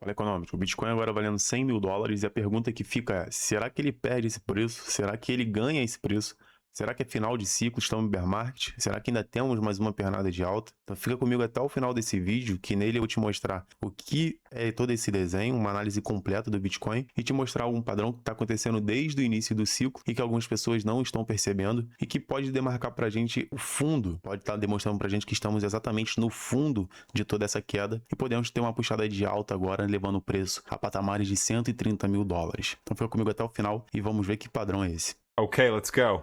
Fala econômico. O Bitcoin agora valendo 100 mil dólares e a pergunta que fica é: será que ele perde esse preço? Será que ele ganha esse preço? Será que é final de ciclo, estamos em bear market? Será que ainda temos mais uma pernada de alta? Então fica comigo até o final desse vídeo, que nele eu vou te mostrar o que é todo esse desenho, uma análise completa do Bitcoin e te mostrar algum padrão que está acontecendo desde o início do ciclo e que algumas pessoas não estão percebendo e que pode demarcar para a gente o fundo, pode estar demonstrando para a gente que estamos exatamente no fundo de toda essa queda e podemos ter uma puxada de alta agora, levando o preço a patamares de 130 mil dólares. Então fica comigo até o final e vamos ver que padrão é esse. Okay, let's go.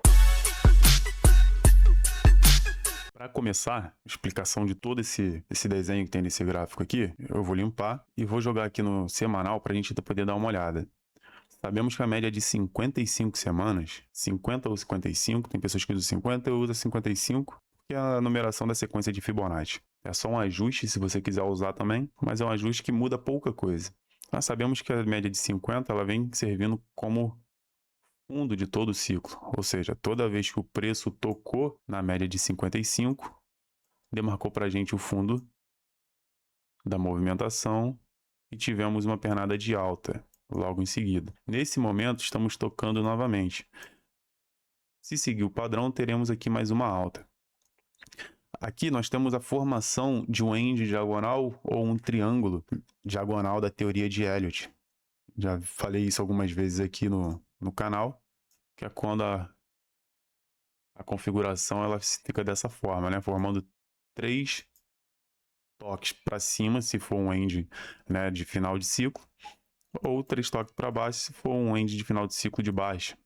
Para começar, a explicação de todo esse desenho que tem nesse gráfico aqui, eu vou limpar e vou jogar aqui no semanal para a gente poder dar uma olhada. Sabemos que a média é de 55 semanas, 50 ou 55, tem pessoas que usam 50, eu uso 55, que é a numeração da sequência de Fibonacci. É só um ajuste se você quiser usar também, mas é um ajuste que muda pouca coisa. Nós sabemos que a média de 50 ela vem servindo como fundo de todo o ciclo, ou seja, toda vez que o preço tocou na média de 55, demarcou para a gente o fundo da movimentação e tivemos uma pernada de alta logo em seguida. Nesse momento, estamos tocando novamente. Se seguir o padrão, teremos aqui mais uma alta. Aqui nós temos a formação de um end diagonal ou um triângulo diagonal da teoria de Elliott. Já falei isso algumas vezes aqui no canal, que é quando a configuração ela fica dessa forma, né? Formando 3 toques para cima, se for um end, né, de final de ciclo, ou 3 toques para baixo, se for um end de final de ciclo de baixa.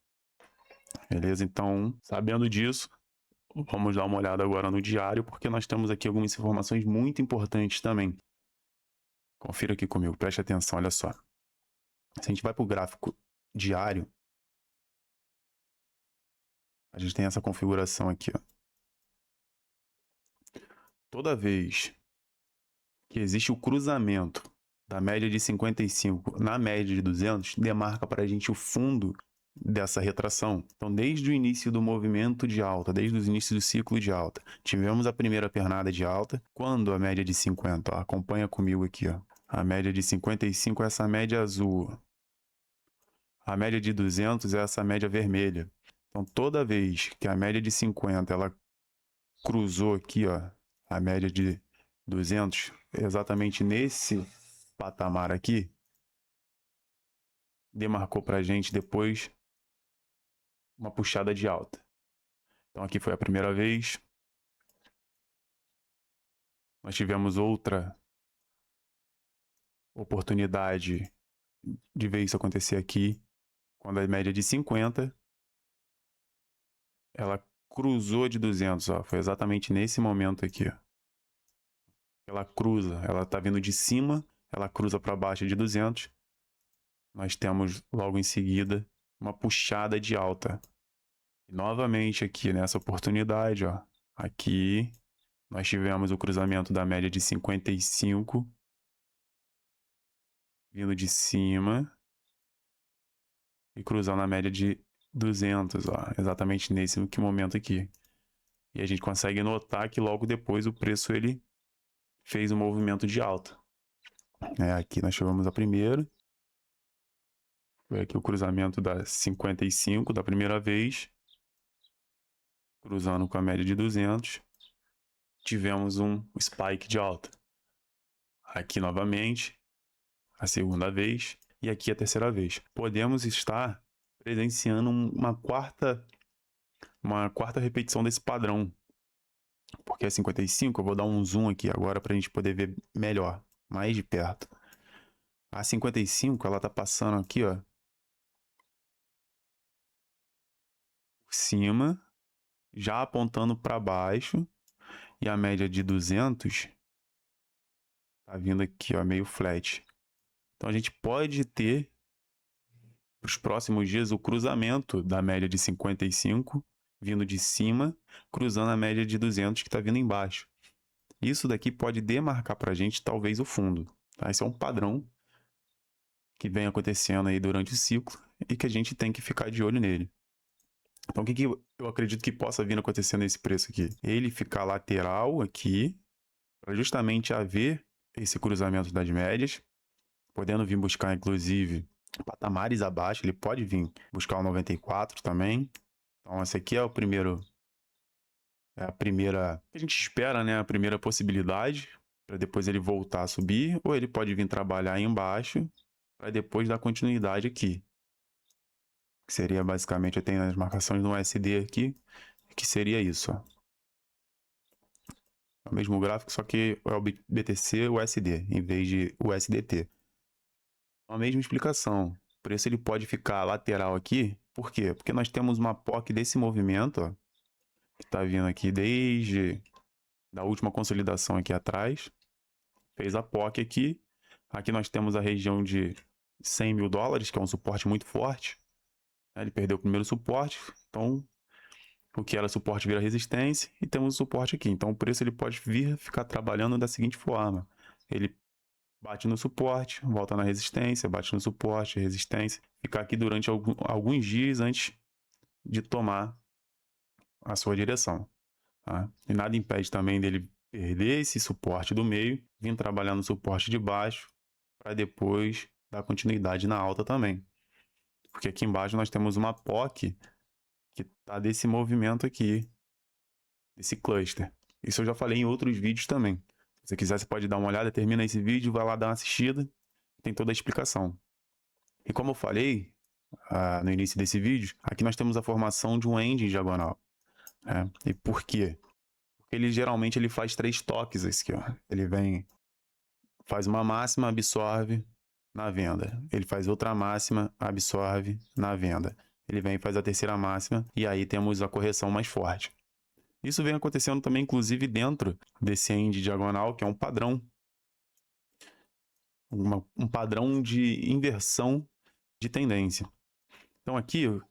Beleza? Então, sabendo disso, vamos dar uma olhada agora no diário, porque nós temos aqui algumas informações muito importantes também. Confira aqui comigo, preste atenção, olha só. Se a gente vai para o gráfico diário, a gente tem essa configuração aqui, ó. Toda vez que existe o cruzamento da média de 55 na média de 200, demarca para a gente o fundo dessa retração. Então, desde o início do movimento de alta, desde o início do ciclo de alta, tivemos a primeira pernada de alta, quando a média de 50, ó, acompanha comigo aqui, ó, a média de 55 é essa média azul, a média de 200 é essa média vermelha. Então, toda vez que a média de 50 ela cruzou aqui, ó, a média de 200, exatamente nesse patamar aqui, demarcou para a gente depois uma puxada de alta. Então aqui foi a primeira vez. Nós tivemos outra oportunidade de ver isso acontecer aqui, quando a média de 50, ela cruzou de 200, ó, foi exatamente nesse momento aqui, ó. Ela cruza, ela está vindo de cima, ela cruza para baixo de 200. Nós temos logo em seguida uma puxada de alta. E novamente aqui nessa oportunidade, ó, aqui nós tivemos o cruzamento da média de 55 vindo de cima e cruzando a média de 200, ó, exatamente nesse momento aqui. E a gente consegue notar que logo depois o preço ele fez um movimento de alta. Aqui nós tivemos a primeira. Foi aqui o cruzamento da 55 da primeira vez, cruzando com a média de 200. Tivemos um spike de alta. Aqui novamente, a segunda vez, e aqui a terceira vez. Podemos estar presenciando uma quarta repetição desse padrão. Porque a 55, eu vou dar um zoom aqui agora para a gente poder ver melhor, mais de perto. A 55, ela tá passando aqui, ó, por cima, já apontando para baixo, e a média de 200 tá vindo aqui, ó, meio flat. Então a gente pode ter para os próximos dias o cruzamento da média de 55 vindo de cima, cruzando a média de 200 que está vindo embaixo. Isso daqui pode demarcar para a gente talvez o fundo. Tá? Esse é um padrão que vem acontecendo aí durante o ciclo e que a gente tem que ficar de olho nele. Então o que eu acredito que possa vir acontecendo nesse preço aqui? Ele ficar lateral aqui, para justamente haver esse cruzamento das médias, podendo vir buscar, inclusive, patamares abaixo. Ele pode vir buscar o 94 também. Então, esse aqui é a primeira que a gente espera, né? A primeira possibilidade, para depois ele voltar a subir, ou ele pode vir trabalhar aí embaixo, para depois dar continuidade aqui. Que seria basicamente, eu tenho as marcações no USD aqui, que seria isso, ó. É o mesmo gráfico, só que é o BTC USD, em vez de USDT. A mesma explicação. O preço ele pode ficar lateral aqui. Por quê? Porque nós temos uma POC desse movimento, ó, que está vindo aqui desde da última consolidação aqui atrás. Fez a POC aqui. Aqui nós temos a região de 100 mil dólares, que é um suporte muito forte. Ele perdeu o primeiro suporte, então o que era suporte vira resistência e temos o suporte aqui. Então o preço ele pode vir ficar trabalhando da seguinte forma: ele bate no suporte, volta na resistência, bate no suporte, resistência, ficar aqui durante alguns dias antes de tomar a sua direção. Tá? E nada impede também dele perder esse suporte do meio, vir trabalhar no suporte de baixo, para depois dar continuidade na alta também. Porque aqui embaixo nós temos uma POC que está desse movimento aqui, desse cluster. Isso eu já falei em outros vídeos também. Se você quiser, você pode dar uma olhada, termina esse vídeo, vai lá dar uma assistida, tem toda a explicação. E como eu falei no início desse vídeo, aqui nós temos a formação de um end em diagonal. E por quê? Porque ele geralmente ele faz 3 toques aqui, ó. Ele vem, faz uma máxima, absorve na venda. Ele faz outra máxima, absorve na venda. Ele vem e faz a terceira máxima e aí temos a correção mais forte. Isso vem acontecendo também, inclusive, dentro desse end diagonal, que é um padrão. Um padrão de inversão de tendência. Então aqui eu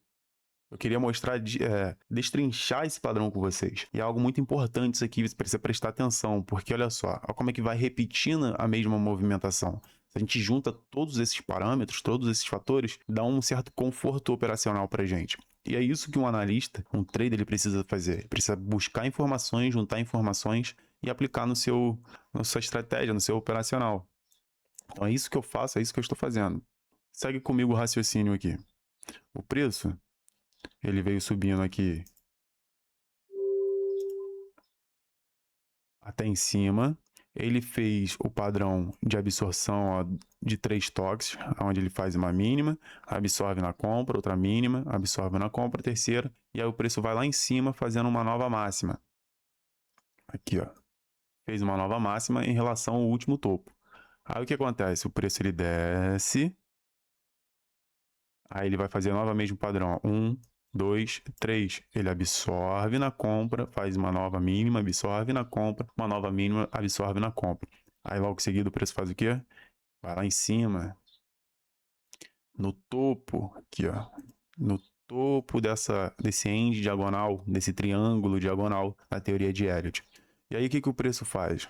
queria mostrar, destrinchar esse padrão com vocês. E é algo muito importante isso aqui, você precisa prestar atenção, porque olha só, olha como é que vai repetindo a mesma movimentação. Se a gente junta todos esses parâmetros, todos esses fatores, dá um certo conforto operacional para a gente. E é isso que um analista, um trader, ele precisa fazer. Ele precisa buscar informações, juntar informações e aplicar na sua estratégia, no seu operacional. Então é isso que eu faço, é isso que eu estou fazendo. Segue comigo o raciocínio aqui. O preço, ele veio subindo aqui até em cima. Ele fez o padrão de absorção, ó, de 3 toques, onde ele faz uma mínima, absorve na compra, outra mínima, absorve na compra, terceira, e aí o preço vai lá em cima fazendo uma nova máxima. Aqui, ó. Fez uma nova máxima em relação ao último topo. Aí o que acontece? O preço ele desce, aí ele vai fazer novamente o padrão, ó. 1, 2, 3. Ele absorve na compra, faz uma nova mínima, absorve na compra, uma nova mínima, absorve na compra. Aí logo em seguida o preço faz o quê? Vai lá em cima, no topo, aqui ó, no topo desse end diagonal, desse triângulo diagonal da teoria de Elliott. E aí o que o preço faz?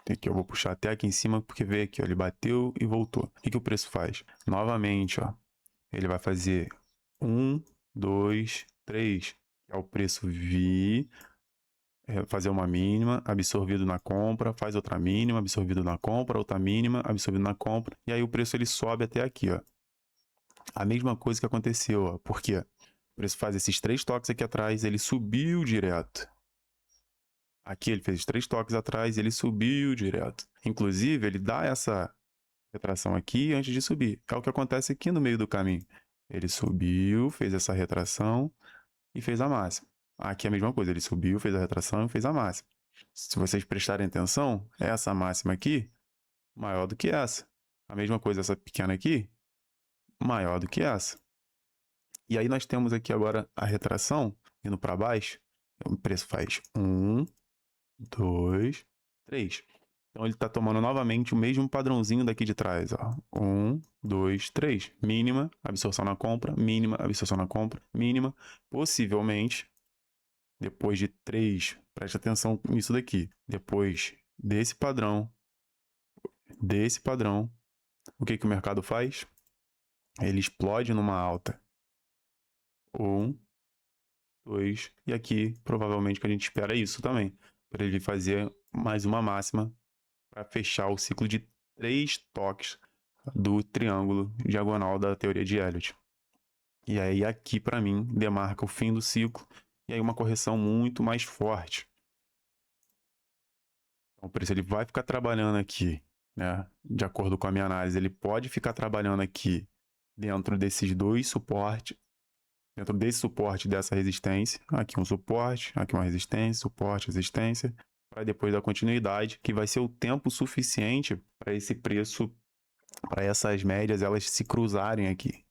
Aqui eu vou puxar até aqui em cima, porque veio aqui, ó, ele bateu e voltou. O que o preço faz? Novamente, ó, ele vai fazer 1, 2, 3, que é o preço vir, fazer uma mínima, absorvido na compra, faz outra mínima, absorvido na compra, outra mínima, absorvido na compra, e aí o preço ele sobe até aqui, ó. A mesma coisa que aconteceu, ó. Por quê? O preço faz esses 3 toques aqui atrás, ele subiu direto. Aqui ele fez 3 toques atrás, ele subiu direto. Inclusive, ele dá essa retração aqui antes de subir. É o que acontece aqui no meio do caminho. Ele subiu, fez essa retração e fez a máxima. Aqui é a mesma coisa, ele subiu, fez a retração e fez a máxima. Se vocês prestarem atenção, essa máxima aqui, maior do que essa. A mesma coisa, essa pequena aqui, maior do que essa. E aí nós temos aqui agora a retração, indo para baixo, o preço faz 1, 2, 3. Então ele está tomando novamente o mesmo padrãozinho daqui de trás, ó. 1, 2, 3. Mínima, absorção na compra, mínima, absorção na compra, mínima. Possivelmente, depois de 3, preste atenção nisso daqui. Depois desse padrão, o que o mercado faz? Ele explode numa alta. 1, 2, e aqui provavelmente que a gente espera isso também, para ele fazer mais uma máxima para fechar o ciclo de 3 toques do triângulo diagonal da teoria de Elliott. E aí aqui, para mim, demarca o fim do ciclo e aí uma correção muito mais forte. Então, por isso ele vai ficar trabalhando aqui, né? De acordo com a minha análise, ele pode ficar trabalhando aqui dentro desses dois suportes, dentro desse suporte dessa resistência. Aqui um suporte, aqui uma resistência, suporte, resistência, para depois da continuidade, que vai ser o tempo suficiente para esse preço, para essas médias, elas se cruzarem aqui.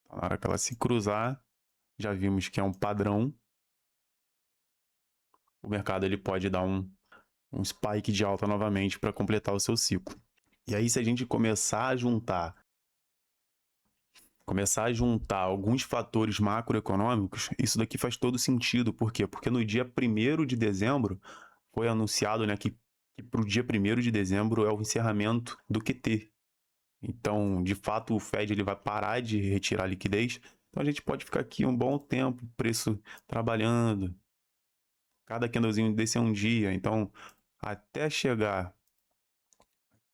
Então, na hora que ela se cruzar, já vimos que é um padrão. O mercado ele pode dar um spike de alta novamente para completar o seu ciclo. E aí, se a gente começar a juntar alguns fatores macroeconômicos, isso daqui faz todo sentido. Por quê? Porque no dia 1º de dezembro foi anunciado, né, que para o dia 1º de dezembro é o encerramento do QT. Então, de fato, o Fed ele vai parar de retirar liquidez. Então, a gente pode ficar aqui um bom tempo, preço trabalhando. Cada candlezinho desse é um dia. Então, até chegar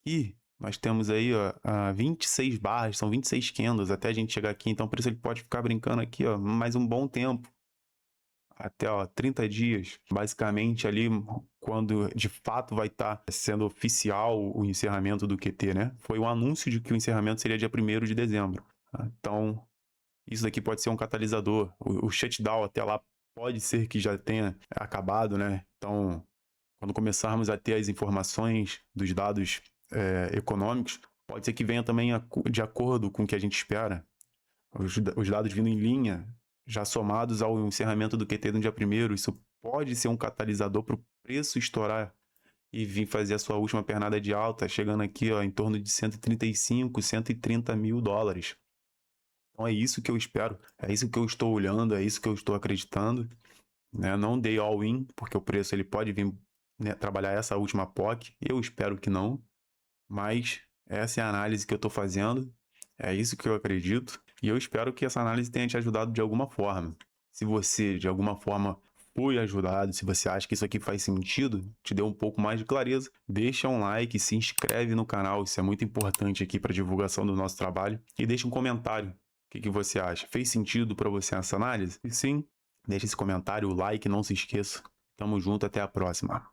aqui, nós temos aí, ó, 26 barras, são 26 candles até a gente chegar aqui. Então, por isso ele pode ficar brincando aqui, ó, mais um bom tempo. Até, ó, 30 dias. Basicamente ali, quando de fato vai estar sendo oficial o encerramento do QT, né? Foi um anúncio de que o encerramento seria dia 1º de dezembro. Então, isso daqui pode ser um catalisador. O shutdown até lá pode ser que já tenha acabado, né? Então, quando começarmos a ter as informações dos dados econômicos, pode ser que venha também de acordo com o que a gente espera. Os dados vindo em linha, já somados ao encerramento do QT no dia 1º, isso pode ser um catalisador para o preço estourar e vir fazer a sua última pernada de alta, chegando aqui, ó, em torno de 135, 130 mil dólares. Então é isso que eu espero, é isso que eu estou olhando, é isso que eu estou acreditando, né? Não dei all-in, porque o preço ele pode vir, né, trabalhar essa última POC, eu espero que não, mas essa é a análise que eu estou fazendo, é isso que eu acredito, e eu espero que essa análise tenha te ajudado de alguma forma. Se você, de alguma forma, foi ajudado, se você acha que isso aqui faz sentido, te deu um pouco mais de clareza, deixa um like, se inscreve no canal, isso é muito importante aqui para a divulgação do nosso trabalho, e deixa um comentário. O que você acha? Fez sentido para você essa análise? E sim, deixa esse comentário, o like, não se esqueça. Tamo junto, até a próxima.